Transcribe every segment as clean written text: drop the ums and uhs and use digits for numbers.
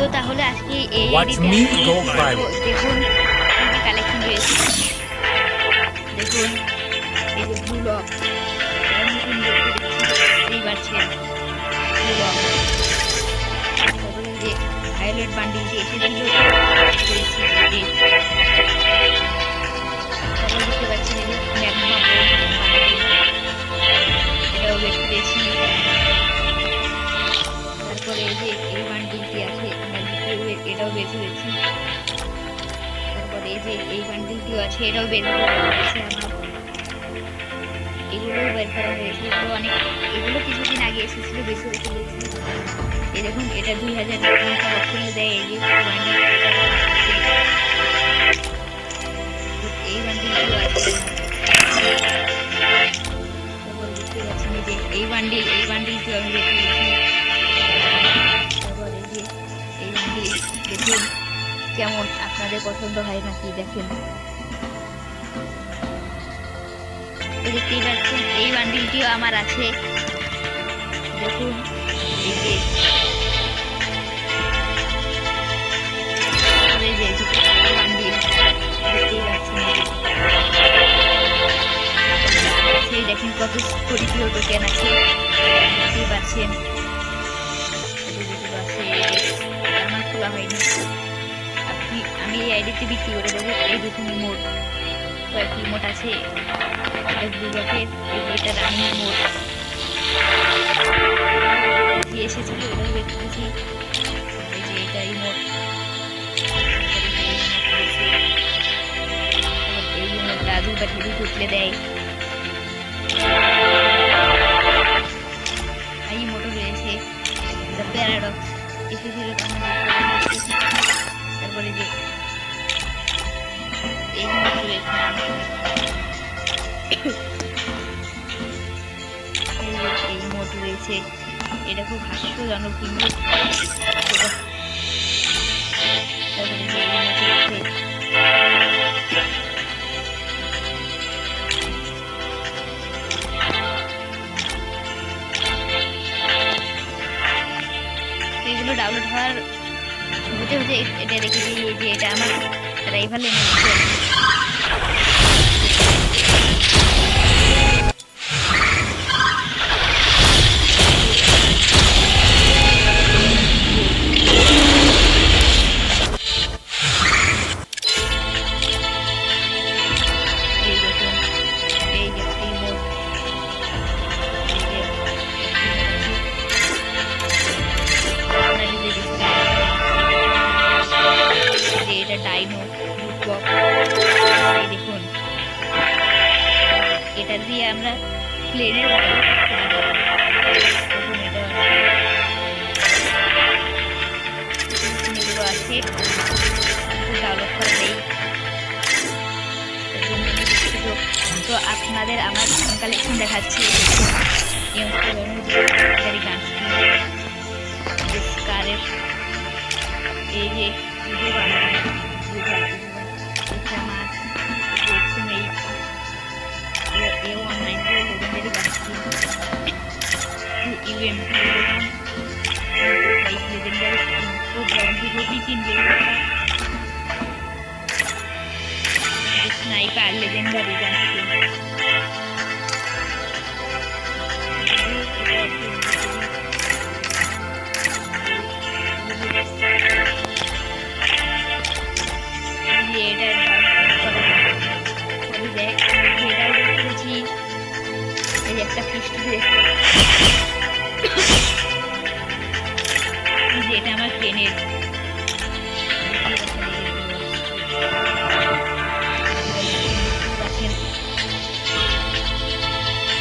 তো তাহলে আজকে এই Watch me go viral. দেখুন কালেকশন রয়েছে। দেখুন এই যে ব্লু লক এইবার ছেড়ে ব্লু লক, তারপরে যে ভায়োলেট বান্ডিল যে এসেছিল দেখতে পাচ্ছেন এই যে ম্যাগমা এটাও বেশ পেয়েছি। তারপরে এই যে এই বান্ডিলটি আছে এটাও বের করেছি। তারপরে এই যে এই বান্ডিলটিও আছে এটাও বের করা হয়েছে আমার, এগুলোও বের করা হয়েছে। এগুলো অনেক, এগুলো কিছুদিন আগে এসেছিল বেশি বেশি গেছি। এই দেখুন এটা 2000 টাকা খুলে দেয় এই যে বান্ডিল, এই বান্ডিলটিও আছে। তারপর দেখতে পাচ্ছেন এই যে এই বান্ডিলটিও আমি বের করেছি। তারপর এই যে এই বান্ডিল দেখুন কেমন আপনাদের পছন্দ হয় নাকি দেখেন। দেখতেই পাচ্ছেন এই বান্ডিলটিও আমার আছে। দেখুন এই যে বান্ডিল দেখতেই পাচ্ছেন, সেই দেখেন কত কোটিও টোকেন আছে দেখতেই পাচ্ছেন। আমার খোলা হয়নি, আমি এই আইডিতে বিক্রি করে দেবো। এই দেখুন ইমোট, কয়েকটি ইমোট আছে ব্লকের, এটা রানিং ইমোট যে এসেছিল এটাও দেখতেছি। এই যে এটা ইমোট, এই ইমোটটা দুবার হেভি ঢুকলে দেয়। এই ইমোটও রয়েছে প্যারাডক্স এসেছিল। তারপরে যে এই মোট রয়েছে, এটা খুব হাস্যজনক কিন্তু। তারপরে যে এগুলো ডাউনলোড হওয়ার হতে হতে এটা রেখে দিই যে এটা আমার রাইভাল এমন। দেখুন এটা দিয়ে আমরা প্লেনের আছে ডাউনলোড করা নেই, তো আপনাদের আমার কালেকশন দেখাচ্ছি। এই যে স্নাইপার লেজেন্ডারি একটা ফিস্ট দিয়েছে, এটা আমার ট্রেনের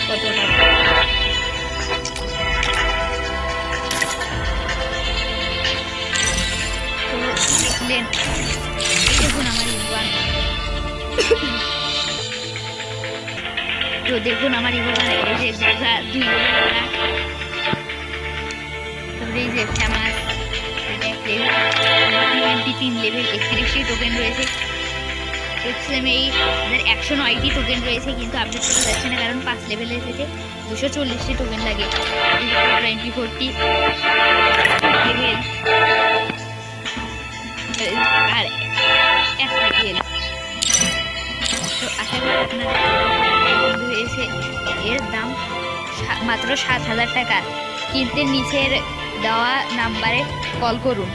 কত টাকা। তো দেখলেন দেখুন আমার ইউবান, তো দেখুন আমার ইউবান এই যে 2 তারপরে এই যে ফেমাস 23 লেভেল 31 টোকেন রয়েছে। এক্সএমএই 109টি টোকেন রয়েছে কিন্তু আপডেট করা যাচ্ছে না কারণ 5 লেভেলে এসেছে, 240টি টোকেন লাগে। 24টি লেভেল আশা করি আপনাদের পছন্দ হয়েছে। এর দাম মাত্র 7,000 টাকা। কিনতে নিচের দেওয়া নাম্বারে কল করুন।